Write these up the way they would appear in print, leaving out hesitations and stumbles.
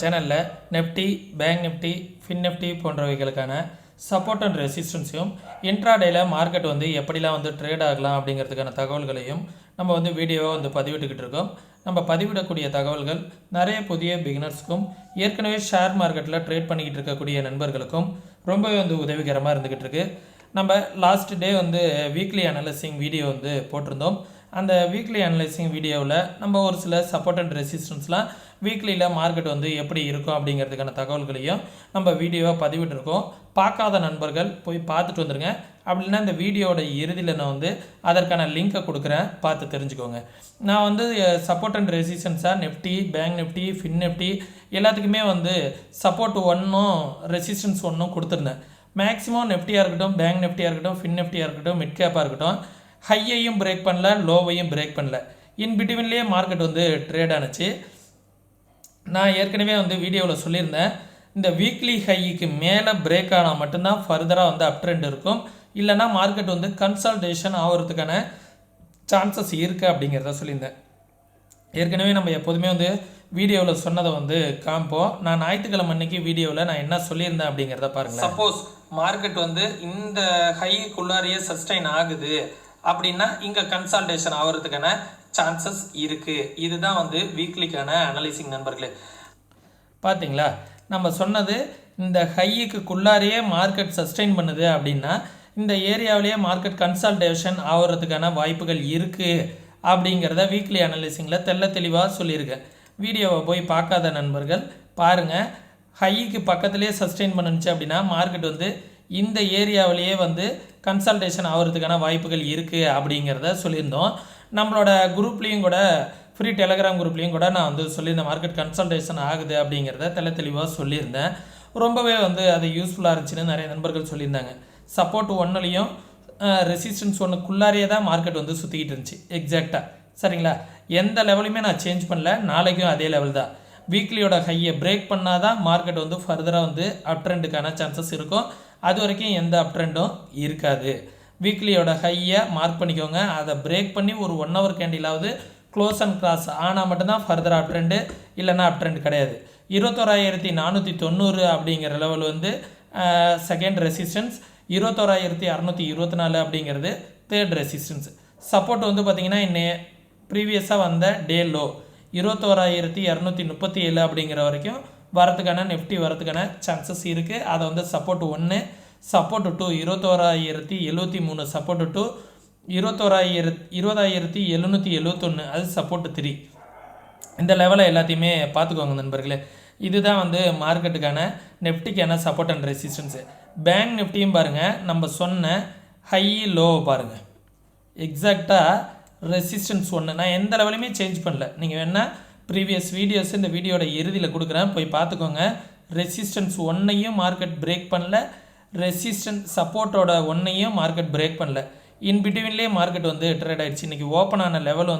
சேனலில் Nifty, bank Nifty, Fin Nifty போன்றவைகளுக்கான support and ரெசிஸ்டன்ஸையும் இன்ட்ராடேயில் மார்க்கெட் எப்படிலாம் ட்ரேட் ஆகலாம் அப்படிங்கிறதுக்கான தகவல்களையும் நம்ம வீடியோவை பதிவிட்டுக்கிட்டு இருக்கோம். நம்ம பதிவிடக்கூடிய தகவல்கள் நிறைய புதிய பிகினர்ஸ்க்கும் ஏற்கனவே ஷேர் மார்க்கெட்டில் ட்ரேட் பண்ணிக்கிட்டு இருக்கக்கூடிய நண்பர்களுக்கும் ரொம்பவே உதவிகரமாக இருந்துக்கிட்டு இருக்கு. நம்ம last day weekly analysing video போட்டிருந்தோம். அந்த வீக்லி அனலைசிங் வீடியோவில் நம்ம ஒரு சில சப்போர்ட் அண்ட் ரெசிஸ்டன்ஸ்லாம் வீக்லியில் மார்க்கெட் எப்படி இருக்கும் அப்படிங்கிறதுக்கான தகவல்களையும் நம்ம வீடியோவை பதிவிட்டிருக்கோம். பார்க்காத நண்பர்கள் போய் பார்த்துட்டு வந்துடுங்க. அப்படின்னா இந்த வீடியோட இறுதியில் நான் அதற்கான லிங்கை கொடுக்குறேன், பார்த்து தெரிஞ்சுக்கோங்க. நான் சப்போர்ட் அண்ட் ரெசிஸ்டன்ஸாக Nifty, bank Nifty, Fin Nifty எல்லாத்துக்குமே சப்போர்ட் 1ம் ரெசிஸ்டன்ஸ் 1ம் கொடுத்துருந்தேன். மேக்ஸிமம் நெஃப்டியாக இருக்கட்டும், பேங்க் நிஃப்டியாக இருக்கட்டும், ஃபின் நிஃப்டியாக இருக்கட்டும், மிட் கேப்பாக இருக்கட்டும், ஹையையும் பிரேக் பண்ணல, லோவையும் பிரேக் பண்ணல, இன் பிட்வீன்லேயே மார்க்கெட் ட்ரேட் ஆனிச்சு. நான் ஏற்கனவே வீடியோவில் சொல்லியிருந்தேன், இந்த வீக்லி ஹைக்கு மேலே பிரேக் ஆனால் மட்டும்தான் ஃபர்தராக அப் ட்ரெண்ட் இருக்கும். இல்லைனா மார்க்கெட் கன்சல்டேஷன் ஆகிறதுக்கான சான்சஸ் இருக்குது அப்படிங்கிறத சொல்லியிருந்தேன். ஏற்கனவே நம்ம எப்போதுமே வீடியோவில் சொன்னதை காமிப்போம். நான் ஞாயிற்றுக்கிழமை அன்னைக்கு வீடியோவில் நான் என்ன சொல்லியிருந்தேன் அப்படிங்கிறத பாருங்கள். சப்போஸ் மார்க்கெட் இந்த ஹைக்குள்ளாரையே சஸ்டைன் ஆகுது அப்படின்னா இங்கே கன்சல்டேஷன் ஆகிறதுக்கான சான்சஸ் இருக்குது. இதுதான் வீக்லிக்கான அனலைசிங் நண்பர்களே. பார்த்தீங்களா, நம்ம சொன்னது இந்த ஹைக்குள்ளாரையே மார்க்கெட் சஸ்டைன் பண்ணுது அப்படின்னா இந்த ஏரியாவிலேயே மார்க்கெட் கன்சல்டேஷன் ஆகிறதுக்கான வாய்ப்புகள் இருக்குது அப்படிங்கிறத வீக்லி அனலைசிங்கில் தெளிவாக சொல்லியிருக்கேன். வீடியோவை போய் பார்க்காத நண்பர்கள் பாருங்கள். ஹைக்கு பக்கத்துலேயே சஸ்டெயின் பண்ணுச்சு அப்படின்னா மார்க்கெட் இந்த ஏரியாவிலேயே கன்சல்டேஷன் ஆகிறதுக்கான வாய்ப்புகள் இருக்குது அப்படிங்கிறத சொல்லியிருந்தோம். நம்மளோட குரூப்லேயும் கூட, ஃப்ரீ டெலகிராம் குரூப்லேயும் கூட நான் சொல்லியிருந்தேன், மார்க்கெட் கன்சல்டேஷன் ஆகுது அப்படிங்கிறத தெளிவாக சொல்லியிருந்தேன். ரொம்பவே அது யூஸ்ஃபுல்லாக இருந்துச்சுன்னு நிறைய நண்பர்கள் சொல்லியிருந்தாங்க. சப்போர்ட் 1லையும் ரெசிஸ்டன்ஸ் 1க்குள்ளாரையே தான் மார்க்கெட் சுற்றிக்கிட்டு இருந்துச்சு எக்ஸாக்டாக. சரிங்களா, எந்த லெவலையுமே நான் சேஞ்ச் பண்ணல. நாளைக்கும் அதே லெவல் தான். வீக்லியோட ஹையை பிரேக் பண்ணால் தான் மார்க்கெட் ஃபர்தராக அப் ட்ரெண்டுக்கான சான்சஸ் இருக்கும். அது வரைக்கும் எந்த அப் ட்ரெண்டும் இருக்காது. வீக்லியோட ஹையை மார்க் பண்ணிக்கோங்க. அதை பிரேக் பண்ணி ஒரு 1 ஹவர் கேண்டிலாவது க்ளோஸ் அண்ட் கிராஸ் ஆனால் மட்டும்தான் ஃபர்தர் அப் ட்ரெண்டு, இல்லைன்னா அப் ட்ரெண்ட் கிடையாது. 21,490 அப்படிங்கிற லெவல் செகண்ட் ரெசிஸ்டன்ஸ், 21,624 அப்படிங்கிறது தேர்ட் ரெசிஸ்டன்ஸ். சப்போர்ட் பார்த்தீங்கன்னா இன்னும் ப்ரீவியஸாக வந்த டே லோ 21,237 அப்படிங்கிற வரைக்கும் வரத்துக்கான நெஃப்டி வரத்துக்கான சான்சஸ் இருக்குது. அதை சப்போர்ட் 1, சப்போர்ட் 2 21,073, சப்போர்ட் 2 20,771, அது சப்போர்ட் 3. இந்த லெவலை எல்லாத்தையுமே பார்த்துக்கோங்க நண்பர்களே. இதுதான் மார்க்கெட்டுக்கான நெஃப்டிக்கான சப்போர்ட் அண்ட் ரெசிஸ்டன்ஸு. பேங்க் நிஃப்டியும் பாருங்கள், நம்ம சொன்ன ஹை லோ பாருங்கள், எக்ஸாக்டாக ரெசிஸ்டன்ஸ் 1 நான் எந்த லெவலையுமே சேஞ்ச் பண்ணல. நீங்கள் வேணால் ப்ரீவியஸ் வீடியோஸ் இந்த வீடியோட இறுதியில் கொடுக்குறேன், போய் பார்த்துக்கோங்க. ரெசிஸ்டன்ஸ் 1ஐயும் மார்க்கெட் பிரேக் பண்ணல, ரெசிஸ்டன்ஸ் சப்போர்ட்டோட 1ஐயும் மார்க்கெட் பிரேக் பண்ணல. இன் பிட்வீன்லேயே மார்க்கெட் ட்ரேட் ஆகிடுச்சு. இன்றைக்கி ஓப்பன் ஆன லெவல்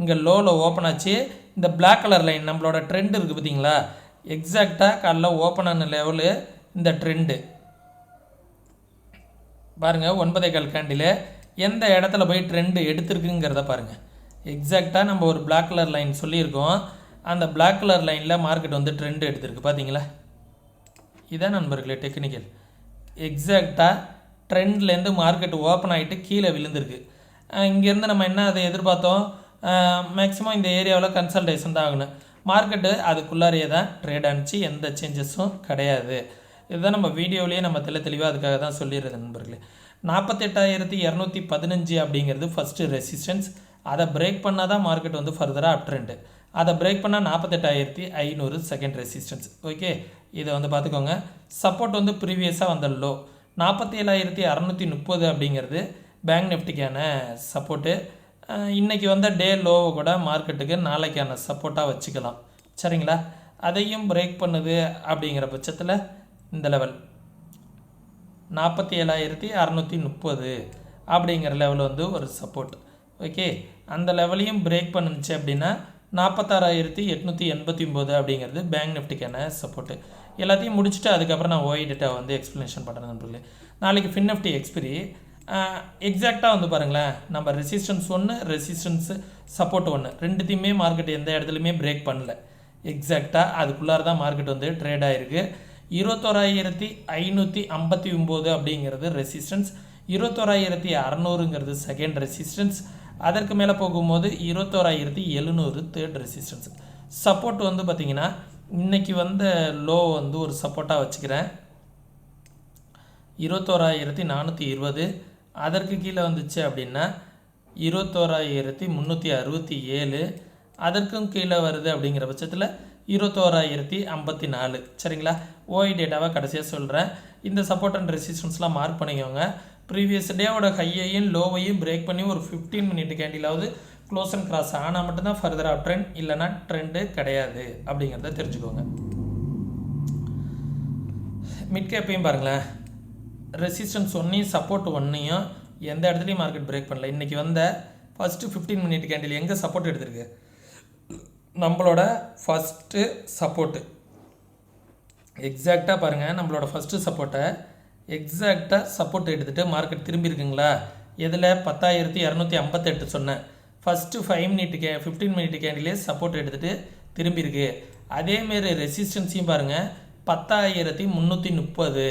இங்கே லோவில் ஓப்பன் ஆச்சு. இந்த பிளாக் கலர் லைன் நம்மளோட ட்ரெண்ட் இருக்குது பார்த்தீங்களா, எக்ஸாக்டாக காலைல ஓப்பன் ஆன லெவலு இந்த ட்ரெண்டு பாருங்கள். 9.15 கேண்டில் எந்த இடத்துல போய் ட்ரெண்டு எடுத்துருக்குங்கிறத பாருங்கள். எக்ஸாக்டாக நம்ம ஒரு பிளாக் கலர் லைன் சொல்லியிருக்கோம். அந்த பிளாக் கலர் லைனில் மார்க்கெட் ட்ரெண்டு எடுத்துருக்கு பார்த்தீங்களா. இதான் நண்பர்களே டெக்னிக்கல். எக்ஸாக்டாக ட்ரெண்ட்லேருந்து மார்க்கெட் ஓப்பன் ஆகிட்டு கீழே விழுந்திருக்கு. இங்கேருந்து நம்ம என்ன அதை எதிர்பார்த்தோம், மேக்ஸிமம் இந்த ஏரியாவில் கன்சல்டேஷன் தான் ஆகணும். மார்க்கெட்டு அதுக்குள்ளாரையே தான் ட்ரேட் ஆனிச்சு, எந்த சேஞ்சஸும் கிடையாது. இதுதான் நம்ம வீடியோவிலேயே நம்ம தெளிவாக அதுக்காக தான் சொல்லிடுறது நண்பர்களே. 48,215 அப்படிங்கிறது ஃபஸ்ட்டு ரெசிஸ்டன்ஸ். அதை பிரேக் பண்ணால் தான் மார்க்கெட் ஃபர்தராக அப் ட்ரெண்டு. அதை பிரேக் பண்ணால் 48,500 செகண்ட் ரெசிஸ்டன்ஸ். ஓகே, இதை பார்த்துக்கோங்க. சப்போர்ட் ப்ரீவியஸாக வந்த லோ 47,630 அப்படிங்கிறது பேங்க் நிஃப்டிக்கான சப்போர்ட்டு. இன்றைக்கி டே லோவை கூட மார்க்கெட்டுக்கு நாளைக்கான சப்போர்ட்டாக வச்சுக்கலாம். சரிங்களா, அதையும் பிரேக் பண்ணுது அப்படிங்கிற பட்சத்தில் இந்த லெவல் 47,630 அப்படிங்கிற லெவல் ஒரு சப்போர்ட். ஓகே, அந்த லெவலையும் பிரேக் பண்ணுச்சு அப்படின்னா 46,889 அப்படிங்கிறது பேங்க் நிஃப்டிக்கான சப்போர்ட்டு. எல்லாத்தையும் முடிச்சுட்டு அதுக்கப்புறம் நான் ஓய் டேட்டா எக்ஸ்ப்ளனேஷன் பண்ணுறேன் நண்பர்களே. நாளைக்கு ஃபின் நிஃப்டி எக்ஸ்பிரி எக்ஸாக்டாக பாருங்களேன், நம்ம ரெசிஸ்டன்ஸ் 1, ரெசிஸ்டன்ஸு சப்போர்ட் 1 ரெண்டுத்தையுமே மார்க்கெட் எந்த இடத்துலையுமே பிரேக் பண்ணல. எக்ஸாக்டாக அதுக்குள்ளார தான் மார்க்கெட் வந்து ட்ரேட் ஆகிருக்கு. 21,559 அப்படிங்கிறது ரெசிஸ்டன்ஸ், 21,600ங்கிறது செகண்ட் ரெசிஸ்டன்ஸ், அதற்கு மேலே போகும்போது 21,700 தேர்ட் ரெசிஸ்டன்ஸ். சப்போர்ட் வந்து பார்த்திங்கன்னா இன்றைக்கி வந்த லோ வந்து ஒரு சப்போர்ட்டாக வச்சுக்கிறேன் 21,420. அதற்கு கீழே வந்துச்சு அப்படின்னா 21,367, அதற்கும் கீழே வருது அப்படிங்கிற பட்சத்தில் 21,054. சரிங்களா? ஓஐ டேட்டாவை கடைசியாக சொல்கிறேன். இந்த சப்போர்ட் அண்ட் ரெசிஸ்டன்ஸ்லாம் மார்க் பண்ணிக்கோங்க. ப்ரீவியஸ் டேவோட ஹையையும் லோவையும் பிரேக் பண்ணி ஒரு 15 மினிட் கேண்டிலாவது க்ளோஸ் அண்ட் கிராஸ் ஆனால் மட்டும்தான் ஃபர்தர் அப் ட்ரெண்ட், இல்லைனா ட்ரெண்டு கிடையாது அப்படிங்கிறத தெரிஞ்சுக்கோங்க. மிட் கேப்பையும் பாருங்களேன், ரெசிஸ்டன்ஸ் ஒன்றையும் சப்போர்ட் ஒன்றையும் எந்த இடத்துலையும் மார்க்கெட் பிரேக் பண்ணல. இன்றைக்கி வந்த ஃபஸ்ட்டு 15 மினிட் கேண்டில் எங்கே சப்போர்ட் எடுத்திருக்கு? நம்மளோட ஃபஸ்ட்டு சப்போர்ட்டு எக்ஸாக்டாக பாருங்கள், நம்மளோட ஃபஸ்ட்டு சப்போர்ட்டை எக்ஸாக்டாக சப்போர்ட் எடுத்துகிட்டு மார்க்கெட் திரும்பி இருக்குங்களா? எதில் 10,258 சொன்னேன். ஃபஸ்ட்டு 15 மினிட் கேண்டிலே சப்போர்ட் எடுத்துகிட்டு திரும்பி இருக்கு. அதேமாரி ரெசிஸ்டன்ஸையும் பாருங்கள், 10,330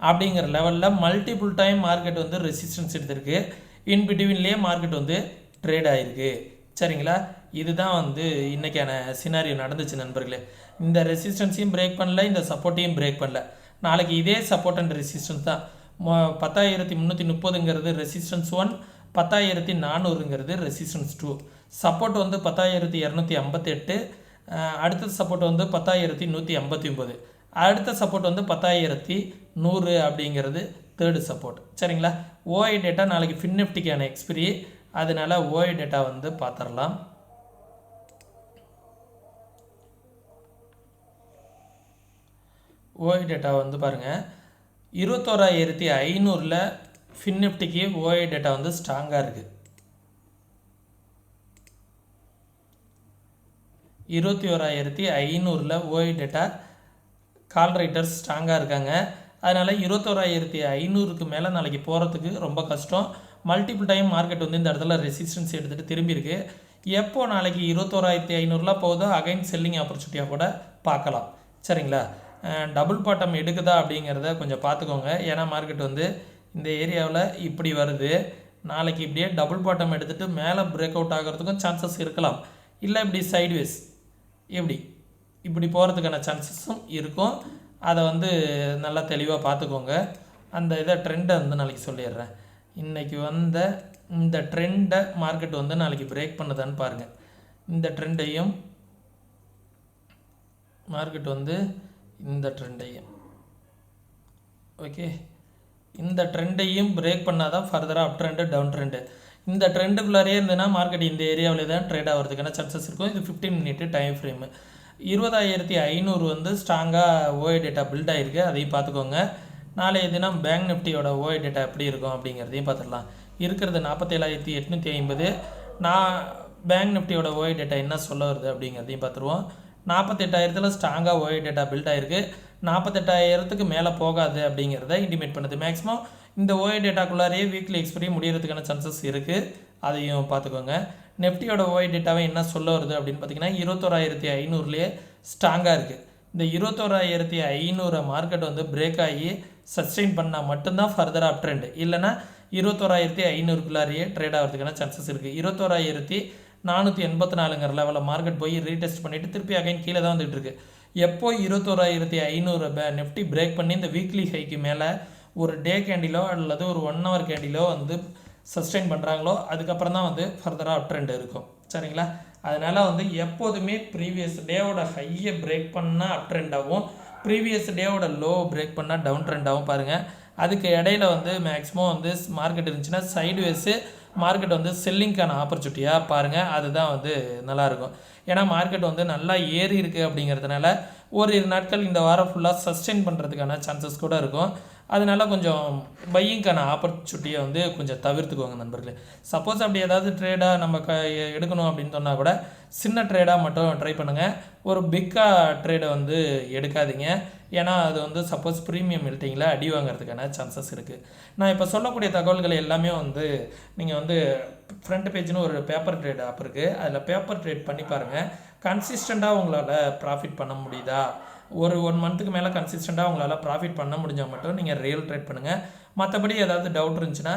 அப்படிங்கிற லெவலில் மல்டிபிள் டைம் மார்க்கெட் வந்து ரெசிஸ்டன்ஸ் எடுத்திருக்கு. இன் பிட்வீன்லேயே மார்க்கெட் வந்து ட்ரேட் ஆகிருக்கு. சரிங்களா? இதுதான் வந்து இன்றைக்கான சினாரியோ நடந்துச்சு நண்பர்களே. இந்த ரெசிஸ்டன்ஸையும் பிரேக் பண்ணல, இந்த சப்போர்ட்டையும் பிரேக் பண்ணல. நாளைக்கு இதே சப்போர்ட் அண்ட் ரெசிஸ்டன்ஸ் தான். 10,330ங்கிறது ரெசிஸ்டன்ஸ் 1, 10,400ங்கிறது ரெசிஸ்டன்ஸ் 2. சப்போர்ட் வந்து 10,258, அடுத்த சப்போர்ட் வந்து 10,189, அடுத்த சப்போர்ட் வந்து 10,100 அப்படிங்கிறது தேர்டு சப்போர்ட். சரிங்களா? ஓஐ டேட்டா நாளைக்கு ஃபின்னிஃப்டிக்கான எக்ஸ்பிரி, அதனால ஓஐ டேட்டா வந்து பார்த்துடலாம். ஓஐ டேட்டா வந்து பாருங்கள், 21,500ல் ஃபின்னிஃப்டிக்கு ஓஐ டேட்டா வந்து ஸ்ட்ராங்காக இருக்குது. 21,500ல் ஓஐ டேட்டா கால் ரைட்டர்ஸ் ஸ்ட்ராங்காக இருக்காங்க. அதனால் 21,500க்கு மேலே நாளைக்கு போகிறதுக்கு ரொம்ப கஷ்டம். மல்டிபிள் டைம் மார்க்கெட் வந்து இந்த இடத்துல ரெசிஸ்டன்ஸ் எடுத்துகிட்டு திரும்பியிருக்கு. எப்போ நாளைக்கு 21,500லாம் போகுதோ அகைன் செல்லிங் ஆப்பர்ச்சுனிட்டியாக கூட பார்க்கலாம். சரிங்களா? டபுள் பாட்டம் எடுக்குதா அப்படிங்கிறத கொஞ்சம் பார்த்துக்கோங்க. ஏன்னா மார்க்கெட் வந்து இந்த ஏரியாவில் இப்படி வருது. நாளைக்கு இப்படியே டபுள் பாட்டம் எடுத்துகிட்டு மேலே பிரேக் அவுட் ஆகிறதுக்கும் சான்சஸ் இருக்கலாம். இல்லை இப்படி சைட்வேஸ் இப்படி போகிறதுக்கான சான்சஸும் இருக்கும். அதை வந்து நல்லா தெளிவாக பார்த்துக்கோங்க. அந்த இதை ட்ரெண்டை வந்து நாளைக்கு சொல்லிடுறேன். இன்றைக்கி வந்த இந்த ட்ரெண்டை மார்க்கெட் வந்து நாளைக்கு பிரேக் பண்ணுதான்னு பாருங்கள். இந்த ட்ரெண்டையும் மார்க்கெட் வந்து இந்த ட்ரெண்டையும் ஓகே, இந்த ட்ரெண்டையும் பிரேக் பண்ணால் தான் ஃபர்தராக அப் ட்ரெண்டு டவுன் ட்ரெண்டு. இந்த ட்ரெண்டுக்குள்ளாரே இருந்ததுன்னா மார்க்கெட் இந்த ஏரியாவில் தான் ட்ரேட் ஆகிறதுக்கான சான்சஸ் இருக்கும். இது 15 மினிட் டைம் ஃப்ரேமு. 20,500 வந்து ஸ்ட்ராங்காக ஓஐ டேட்டா பில்ட் ஆகிருக்கு, அதையும் பார்த்துக்கோங்க. நாளைய தினம் பேங்க் நிஃப்டியோட ஓஐ டேட்டா எப்படி இருக்கும் அப்படிங்கிறதையும் பார்த்துடலாம். இருக்கிறது 47,850. நான் பேங்க் நிஃப்டியோட ஓஐ டேட்டா என்ன சொல்ல வருது அப்படிங்கிறதையும் பார்த்துருவோம். 48,000ல் ஸ்ட்ராங்காக ஓஐ டேட்டா பில்ட் ஆகிருக்கு. 48,000க்கு மேலே போகாது அப்படிங்கிறத இன்டிமேட் பண்ணுது. மேக்ஸிமம் இந்த ஓஐ டேட்டாக்குள்ளாரே வீக்லி எக்ஸ்பைரி முடிகிறதுக்கான சான்சஸ் இருக்குது, அதையும் பார்த்துக்கோங்க. நெஃப்டியோட ஓஐ டேட்டாவை என்ன சொல்ல வருது அப்படின்னு பார்த்தீங்கன்னா 21,500லேயே ஸ்ட்ராங்காக இருக்குது. இந்த 21,500 மார்க்கெட் வந்து பிரேக் ஆகி சஸ்டெயின் பண்ணால் மட்டும்தான் ஃபர்தராக அப் ட்ரெண்ட், இல்லைனா 21,500க்குள்ளாரையே ட்ரேட் ஆகிறதுக்கான சான்சஸ் இருக்குது. 21,484ங்கிற லெவலில் மார்க்கெட் போய் ரீடெஸ்ட் பண்ணிவிட்டு திருப்பி அகைன் கீழே தான் வந்துட்டு இருக்கு. எப்போ 21,500 நெஃப்டி பிரேக் பண்ணி இந்த வீக்லி ஹைக்கு மேலே ஒரு டே கேண்டிலோ அல்லது ஒரு 1 ஹவர் கேண்டிலோ வந்து சஸ்டெயின் பண்ணுறாங்களோ அதுக்கப்புறம் தான் வந்து ஃபர்தராக அப் ட்ரெண்ட் இருக்கும். சரிங்களா? அதனால் வந்து எப்போதுமே ப்ரீவியஸ் டேவோட ஹையை பிரேக் பண்ணால் அப் ட்ரெண்டாகவும் ப்ரீவியஸ் டேவோட லோ பிரேக் பண்ணால் டவுன் ட்ரெண்டாகவும் பாருங்கள். அதுக்கு இடையில வந்து மேக்ஸிமம் வந்து மார்க்கெட் இருந்துச்சுன்னா சைடுவேஸு மார்க்கெட் வந்து செல்லிங்க்கான ஆப்பர்ச்சுனிட்டியாக பாருங்கள். அதுதான் வந்து நல்லாயிருக்கும். ஏன்னா மார்க்கெட் வந்து நல்லா ஏறி இருக்குது அப்படிங்கிறதுனால ஒரு 2 நாட்கள் இந்த வாரம் ஃபுல்லாக சஸ்டெயின் பண்ணுறதுக்கான சான்சஸ் கூட இருக்கும். அதனால கொஞ்சம் பையிங்க்கான ஆப்பர்ச்சுனிட்டியை வந்து கொஞ்சம் தவிர்த்துக்கோங்க நண்பர்களே. சப்போஸ் அப்படி ஏதாவது ட்ரேடாக நம்ம எடுக்கணும் அப்படின்னு சொன்னால் கூட சின்ன ட்ரேடாக மட்டும் ட்ரை பண்ணுங்கள். ஒரு பிக்காக ட்ரேடை வந்து எடுக்காதீங்க. ஏன்னா அது வந்து சப்போஸ் ப்ரீமியம் எழுட்டிங்களா அடி வாங்கிறதுக்கான சான்சஸ் இருக்குது. நான் இப்போ சொல்லக்கூடிய தகவல்களை எல்லாமே வந்து நீங்கள் வந்து ஃப்ரண்ட் பேஜ்னு ஒரு பேப்பர் ட்ரேட் ஆப் இருக்குது, அதில் பேப்பர் ட்ரேட் பண்ணி பாருங்கள். கன்சிஸ்டண்ட்டாக உங்களால் ப்ராஃபிட் பண்ண முடியுதா, ஒரு 1 மந்த்துக்கு மேலே கன்சிஸ்டண்ட்டாக உங்களால் ப்ராஃபிட் பண்ண முடிஞ்சால் மட்டும் நீங்கள் ரியல் ட்ரேட் பண்ணுங்கள். மற்றபடி ஏதாவது டவுட் இருந்துச்சுன்னா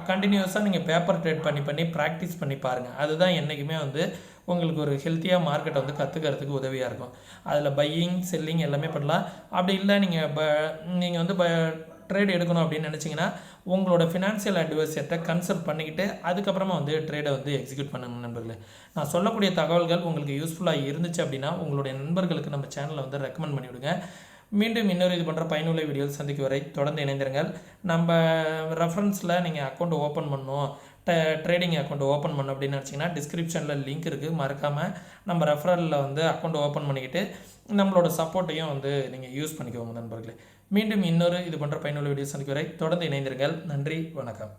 கண்டினியூஸாக நீங்கள் பேப்பர் ட்ரேட் பண்ணி ப்ராக்டிஸ் பண்ணி பாருங்கள். அதுதான் என்றைக்குமே வந்து உங்களுக்கு ஒரு ஹெல்த்தியாக மார்க்கெட்டை வந்து கற்றுக்கிறதுக்கு உதவியாக இருக்கும். அதில் பையிங் செல்லிங் எல்லாமே பண்ணலாம். அப்படி இல்லை நீங்கள் வந்து ட்ரேட் எடுக்கணும் அப்படின்னு நினச்சிங்கன்னா உங்களோட ஃபினான்ஷியல் அட்வைசர்கிட்ட கன்சல்ட் பண்ணிக்கிட்டு அதுக்கப்புறமா வந்து ட்ரேடை வந்து எக்ஸிக்யூட் பண்ணுங்க நண்பர்களே. நான் சொல்லக்கூடிய தகவல்கள் உங்களுக்கு யூஸ்ஃபுல்லாக இருந்துச்சு அப்படின்னா உங்களுடைய நண்பர்களுக்கு நம்ம சேனலை வந்து ரெக்கமெண்ட் பண்ணிவிடுங்க. மீண்டும் இன்னொரு இது பண்ணுற பயனுள்ள வீடியோவில் சந்திக்கும் வரை தொடர்ந்து இணைந்திருங்கள். நம்ம ரெஃபரன்ஸில் நீங்கள் அக்கௌண்ட் ஓப்பன் பண்ணணும், ட்ரேடிங் அக்கௌண்ட் ஓப்பன் பண்ணணும் அப்படின்னு நினச்சிங்கன்னா டிஸ்கிரிப்ஷனில் லிங்க் இருக்குது. மறக்காமல் நம்ம ரெஃபரலில் வந்து அக்கௌண்ட் ஓப்பன் பண்ணிக்கிட்டு நம்மளோட சப்போர்ட்டையும் வந்து நீங்கள் யூஸ் பண்ணிக்கோங்க நண்பர்களே. மீண்டும் இன்னொரு இது பண்ணுற பயனுள்ள வீடியோ சந்திக்கும் வரை தொடர்ந்து இணைந்திருங்கள். நன்றி, வணக்கம்.